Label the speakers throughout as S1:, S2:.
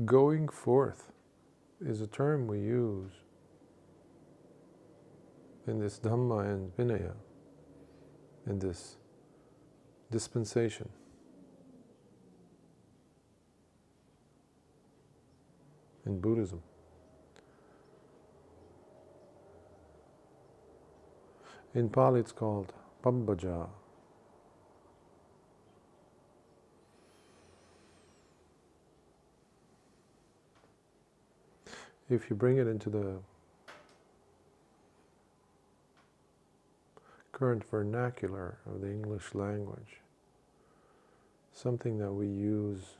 S1: Going forth is a term we use in this Dhamma and Vinaya, in this dispensation. In Buddhism. In Pali it's called Pabbaja. If you bring it into the current vernacular of the English language, something that we use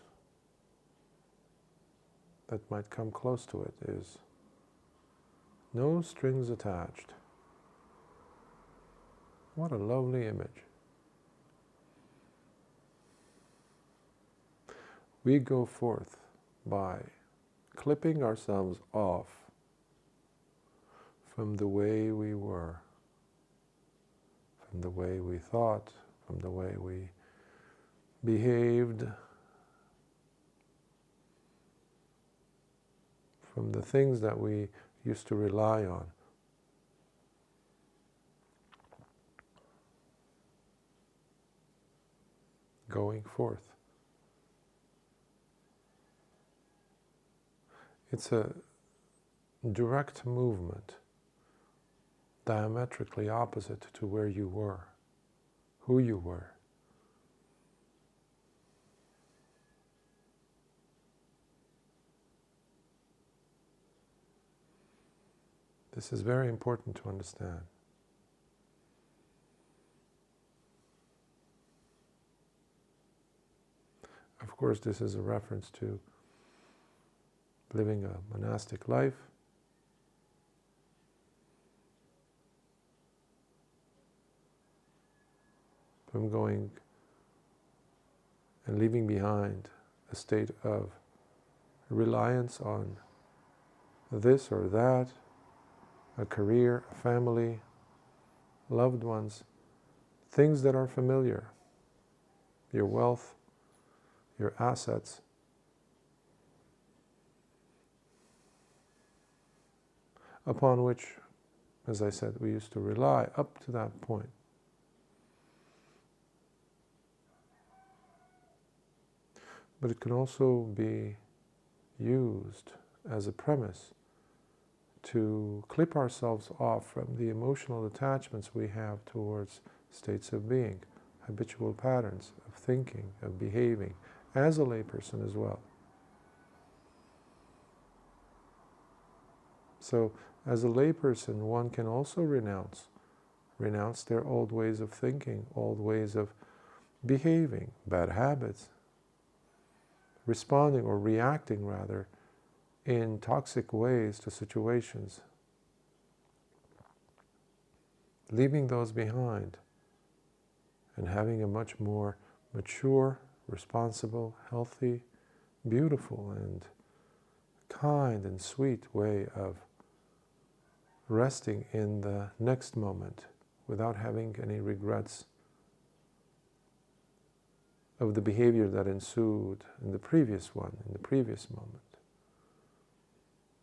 S1: that might come close to it is no strings attached. What a lovely image. We go forth by clipping ourselves off from the way we were, from the way we thought, from the way we behaved, from the things that we used to rely on. Going forth. It's a direct movement, diametrically opposite to where you were, who you were. This is very important to understand. Of course, this is a reference to living a monastic life, from going and leaving behind a state of reliance on this or that, a career, a family, loved ones, things that are familiar, your wealth, your assets, upon which, as I said, we used to rely up to that point. But it can also be used as a premise to clip ourselves off from the emotional attachments we have towards states of being, habitual patterns of thinking, of behaving, as a layperson as well. So, as a layperson, one can also renounce their old ways of thinking, old ways of behaving, bad habits, responding or reacting rather in toxic ways to situations, leaving those behind and having a much more mature, responsible, healthy, beautiful and kind and sweet way of resting in the next moment without having any regrets of the behavior that ensued in the previous one, in the previous moment.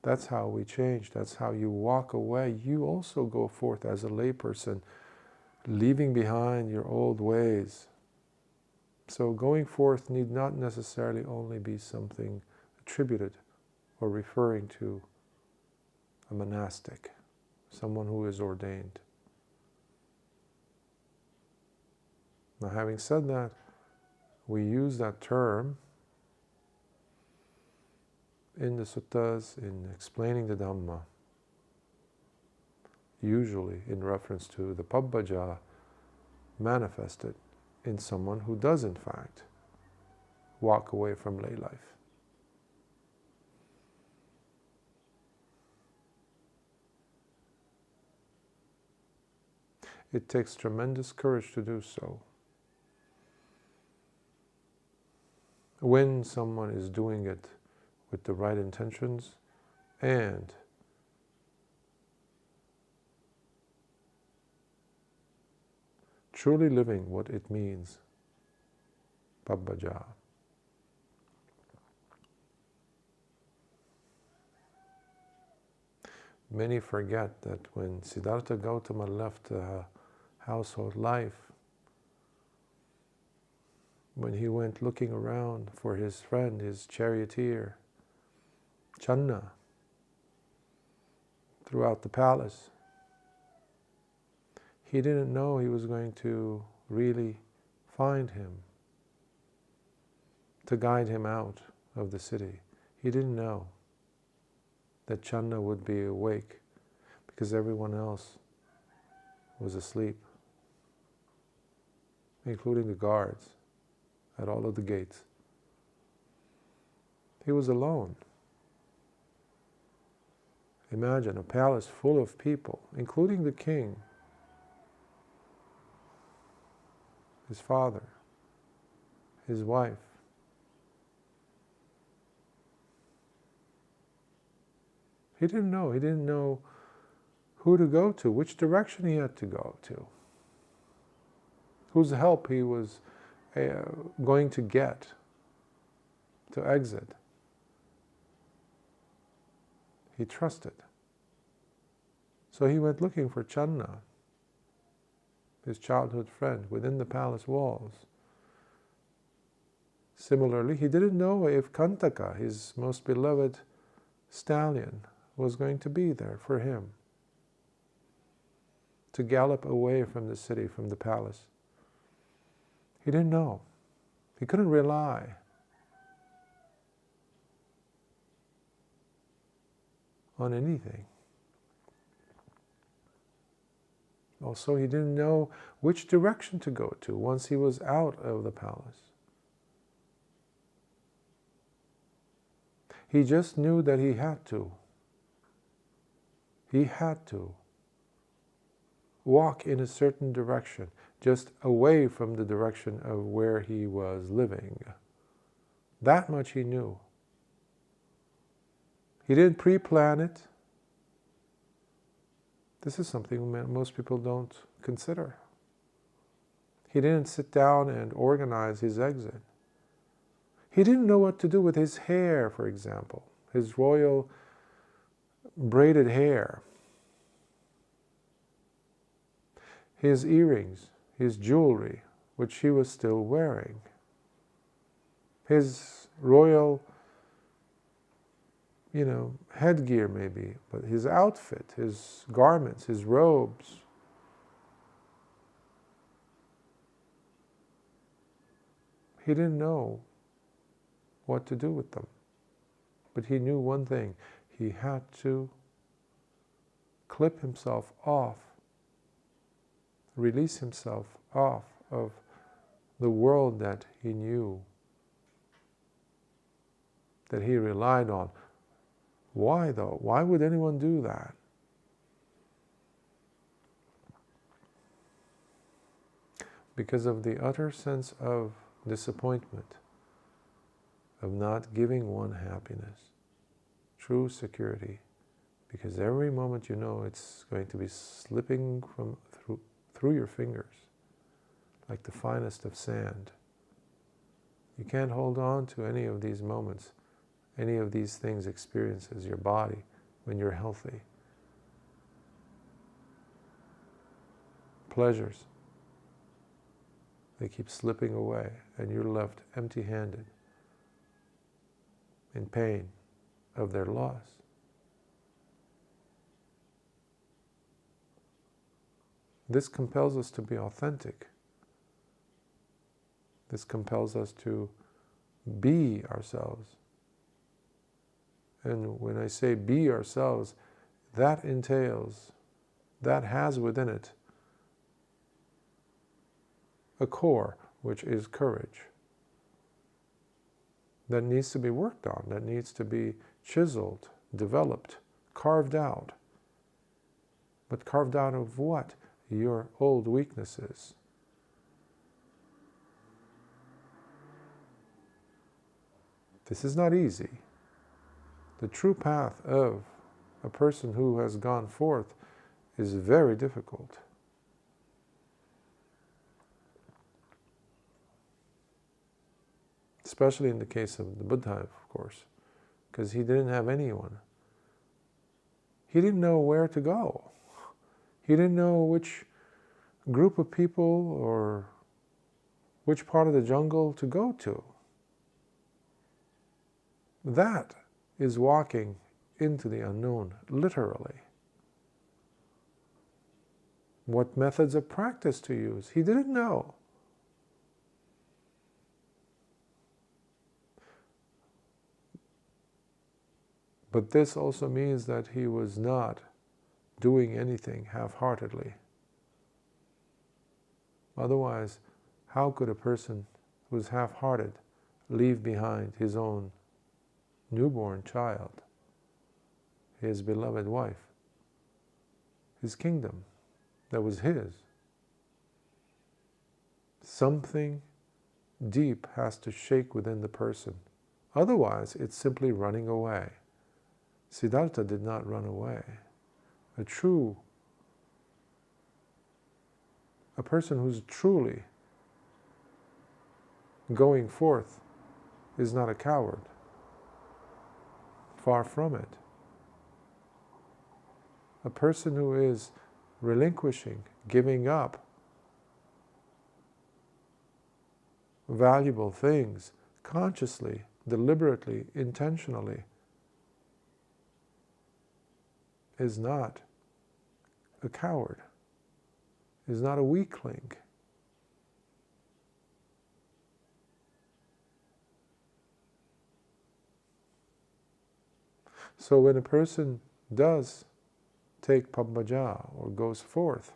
S1: That's how we change. That's how you walk away. You also go forth as a layperson, leaving behind your old ways. So going forth need not necessarily only be something attributed or referring to a monastic, someone who is ordained. Now, having said that, we use that term in the suttas, in explaining the Dhamma, usually in reference to the Pabbaja manifested in someone who does in fact walk away from lay life. It takes tremendous courage to do so. When someone is doing it with the right intentions and truly living what it means, Pabbaja. Many forget that when Siddhartha Gautama left household life, when he went looking around for his friend, his charioteer, Candana, throughout the palace, he didn't know he was going to really find him, to guide him out of the city. He didn't know that Candana would be awake because everyone else was asleep, including the guards at all of the gates. He was alone. Imagine a palace full of people, including the king, his father, his wife. He didn't know who to go to, which direction he had to go to, whose help he was going to get to exit. He trusted. So he went looking for Candana, his childhood friend, within the palace walls. Similarly, he didn't know if Kantaka, his most beloved stallion, was going to be there for him, to gallop away from the city, from the palace. He didn't know. He couldn't rely on anything. Also, he didn't know which direction to go to once he was out of the palace. He just knew that he had to. He had to walk in a certain direction, just away from the direction of where he was living. That much he knew. He didn't pre-plan it. This is something most people don't consider. He didn't sit down and organize his exit. He didn't know what to do with his hair, for example, his royal braided hair, his earrings, his jewelry, which he was still wearing, his royal, headgear maybe, but his outfit, his garments, his robes. He didn't know what to do with them. But he knew one thing: he had to clip himself off, release himself off of the world that he knew, that he relied on. Why though? Why would anyone do that? Because of the utter sense of disappointment, of not giving one happiness, true security. Because every moment you know it's going to be slipping through your fingers, like the finest of sand. You can't hold on to any of these moments, any of these things, experiences, your body, when you're healthy. Pleasures, they keep slipping away, and you're left empty-handed, in pain of their loss. This compels us to be authentic. This compels us to be ourselves. And when I say be ourselves, that entails, that has within it a core, which is courage, that needs to be worked on, that needs to be chiseled, developed, carved out. But carved out of what? Your old weaknesses. This is not easy. The true path of a person who has gone forth is very difficult. Especially in the case of the Buddha, of course, because he didn't have anyone. he didn't know where to go. He didn't know which group of people or which part of the jungle to go to. That is walking into the unknown, literally. What methods of practice to use, he didn't know. But this also means that he was not doing anything half-heartedly. Otherwise, how could a person who's half-hearted leave behind his own newborn child, his beloved wife, his kingdom that was his? Something deep has to shake within the person. Otherwise, it's simply running away. Siddhartha did not run away. A person who's truly going forth is not a coward. Far from it. A person who is relinquishing, giving up valuable things consciously, deliberately, intentionally, is not a coward, is not a weakling. So when a person does take pabbaja or goes forth,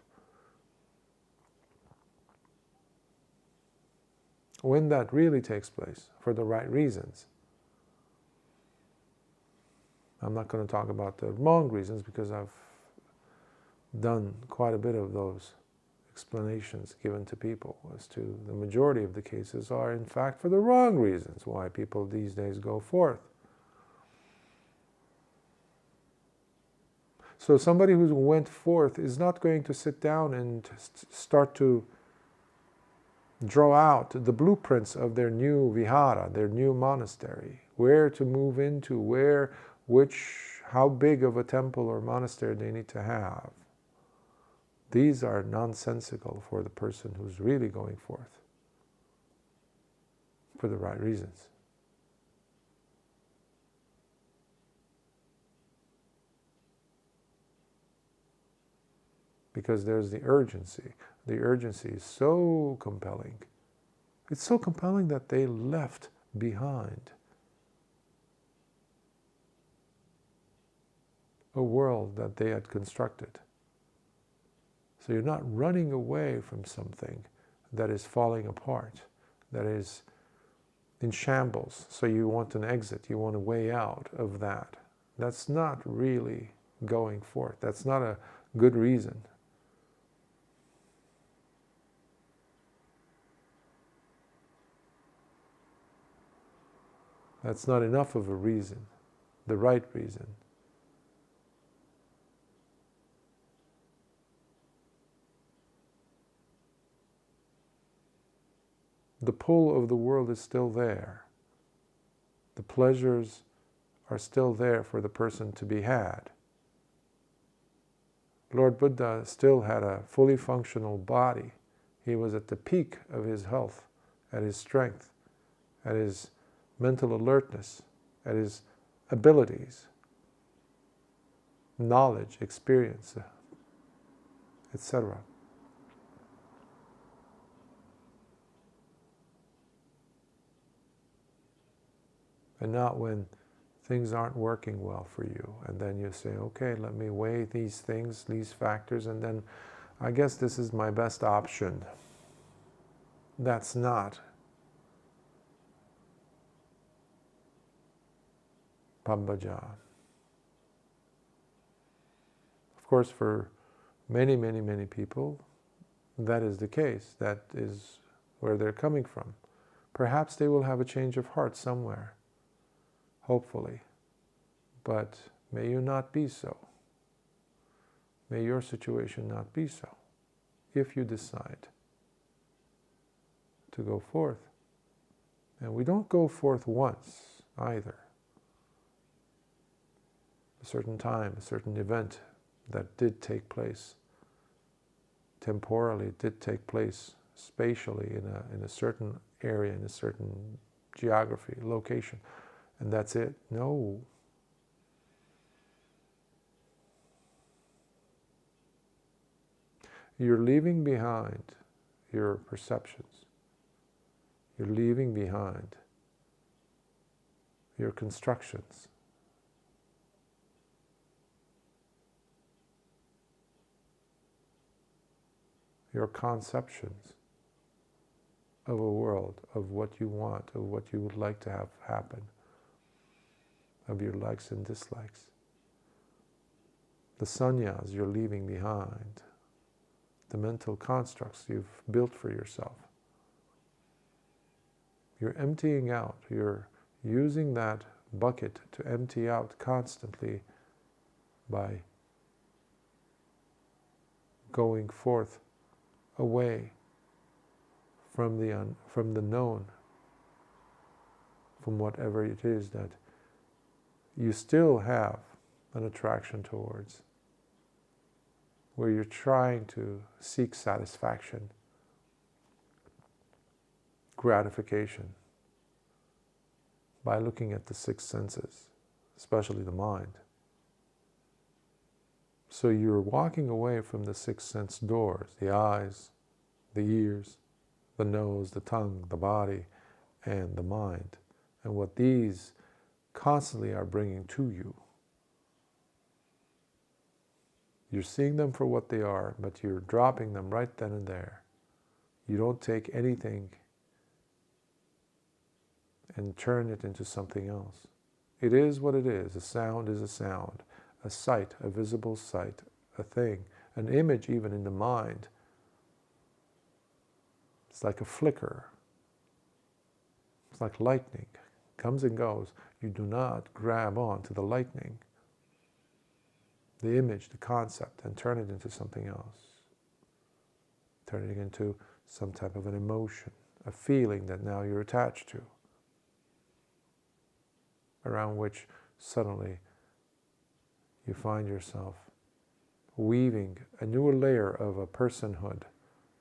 S1: when that really takes place for the right reasons, I'm not going to talk about the wrong reasons because I've done quite a bit of those explanations given to people as to the majority of the cases are in fact for the wrong reasons why people these days go forth. So somebody who went forth is not going to sit down and start to draw out the blueprints of their new vihara, their new monastery, where to move into, how big of a temple or monastery they need to have. These are nonsensical for the person who's really going forth for the right reasons. Because there's the urgency. The urgency is so compelling. It's so compelling that they left behind a world that they had constructed. So you're not running away from something that is falling apart, that is in shambles. So you want an exit, you want a way out of that. That's not really going forth. That's not a good reason. That's not enough of a reason, the right reason. The pull of the world is still there. The pleasures are still there for the person to be had. Lord Buddha still had a fully functional body. He was at the peak of his health, at his strength, at his mental alertness, at his abilities, knowledge, experience, etc. And not when things aren't working well for you, and then you say, okay, let me weigh these things, these factors, and then I guess this is my best option. That's not pabbaja. Of course, for many, many, many people, that is the case. That is where they're coming from. Perhaps they will have a change of heart somewhere, hopefully. But may you not be so. May your situation not be so, if you decide to go forth. And we don't go forth once either. certain time, a certain event that did take place. Temporally, it did take place, spatially, in a certain area, in a certain geography, location, and that's it. No. You're leaving behind your perceptions. You're leaving behind your constructions. Your conceptions of a world, of what you want, of what you would like to have happen, of your likes and dislikes. The sannyas you're leaving behind, the mental constructs you've built for yourself. You're emptying out, you're using that bucket to empty out constantly by going forth away from the known, from whatever it is that you still have an attraction towards, where you're trying to seek satisfaction, gratification, by looking at the six senses, especially the mind. So you're walking away from the six sense doors, the eyes, the ears, the nose, the tongue, the body, and the mind, and what these constantly are bringing to you. You're seeing them for what they are, but you're dropping them right then and there. You don't take anything and turn it into something else. It is what it is. A sound is a sound. A sight, a visible sight, a thing, an image even in the mind. It's like a flicker. It's like lightning. Comes and goes. You do not grab on to the lightning, the image, the concept, and turn it into something else. Turn it into some type of an emotion, a feeling that now you're attached to, around which suddenly you find yourself weaving a newer layer of a personhood,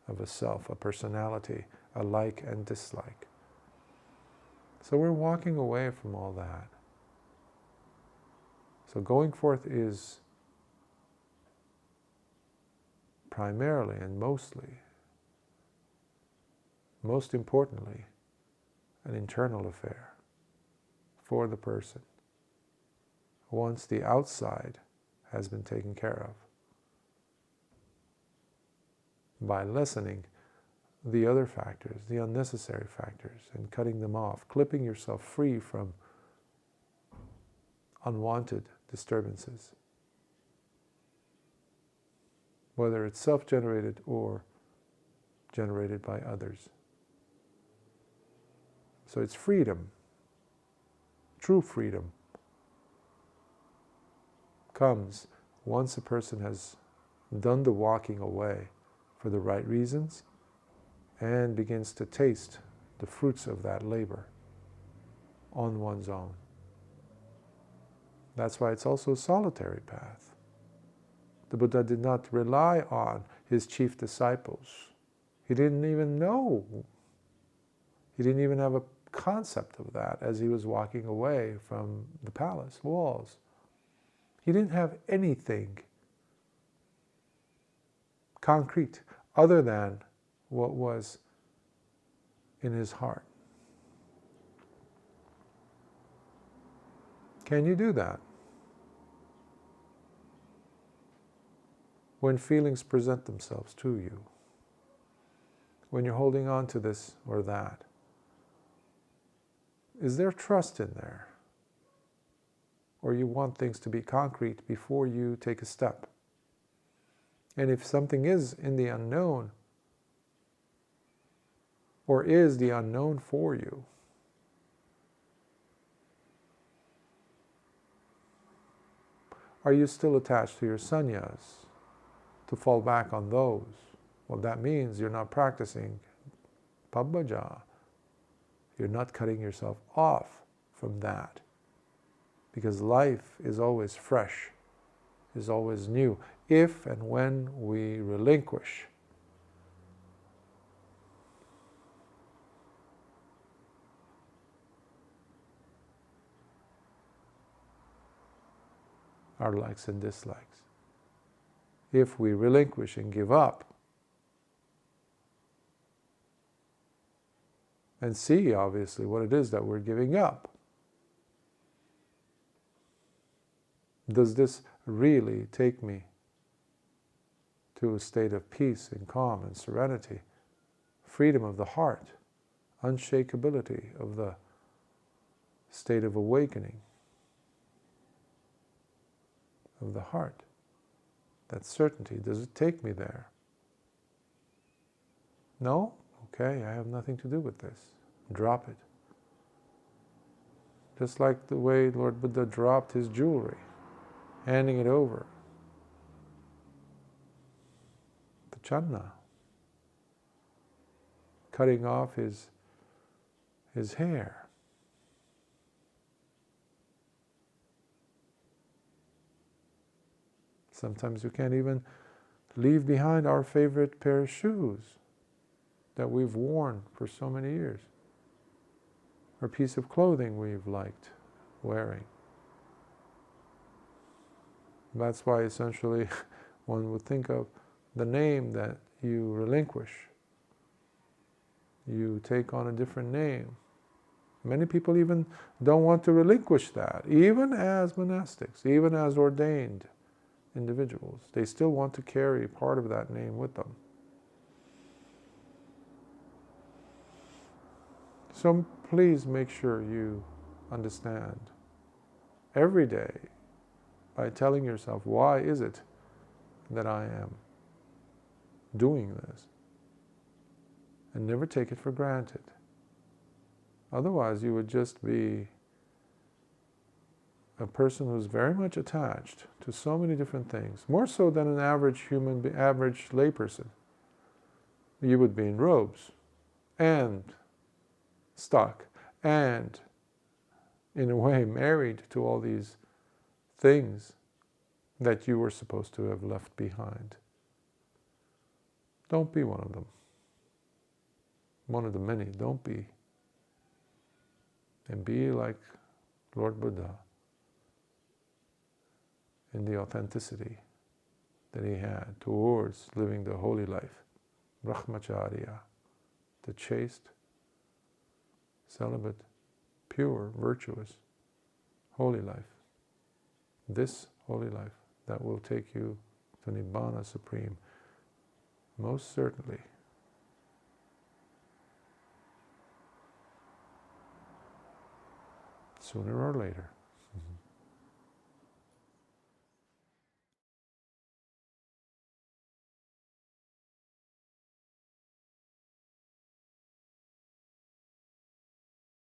S1: of a self, a personality, a like and dislike. So we're walking away from all that. So going forth is primarily and mostly, most importantly, an internal affair for the person, once the outside has been taken care of, by lessening the other factors, the unnecessary factors, and cutting them off, clipping yourself free from unwanted disturbances, whether it's self-generated or generated by others. So it's freedom. True freedom comes once a person has done the walking away for the right reasons and begins to taste the fruits of that labor on one's own. That's why it's also a solitary path. The Buddha did not rely on his chief disciples. He didn't even know. He didn't even have a concept of that as he was walking away from the palace walls. He didn't have anything concrete other than what was in his heart. Can you do that? When feelings present themselves to you, when you're holding on to this or that, is there trust in there? Or you want things to be concrete before you take a step? And if something is in the unknown, or is the unknown for you, are you still attached to your sannyas to fall back on those? Well, that means you're not practicing pabbajja. You're not cutting yourself off from that, because life is always fresh, is always new, if and when we relinquish our likes and dislikes. If we relinquish and give up, and see, obviously, what it is that we're giving up. Does this really take me to a state of peace and calm and serenity, freedom of the heart, unshakability of the state of awakening of the heart? That certainty, does it take me there? No? Okay, I have nothing to do with this. Drop it. Just like the way Lord Buddha dropped his jewelry, handing it over to Candana, cutting off his hair. Sometimes we can't even leave behind our favorite pair of shoes that we've worn for so many years, or piece of clothing we've liked wearing. That's why essentially one would think of the name that you relinquish. You take on a different name. Many people even don't want to relinquish that, even as monastics, even as ordained individuals. They still want to carry part of that name with them. So please make sure you understand every day by telling yourself, why is it that I am doing this? And never take it for granted. Otherwise you would just be a person who's very much attached to so many different things, more so than an average average layperson. You would be in robes and stuck and in a way married to all these things that you were supposed to have left behind. Don't be one of them. One of the many. Don't be. And be like Lord Buddha in the authenticity that he had towards living the holy life. Brahmacharya, the chaste, celibate, pure, virtuous, holy life. This holy life that will take you to Nibbana Supreme, most certainly. Sooner or later.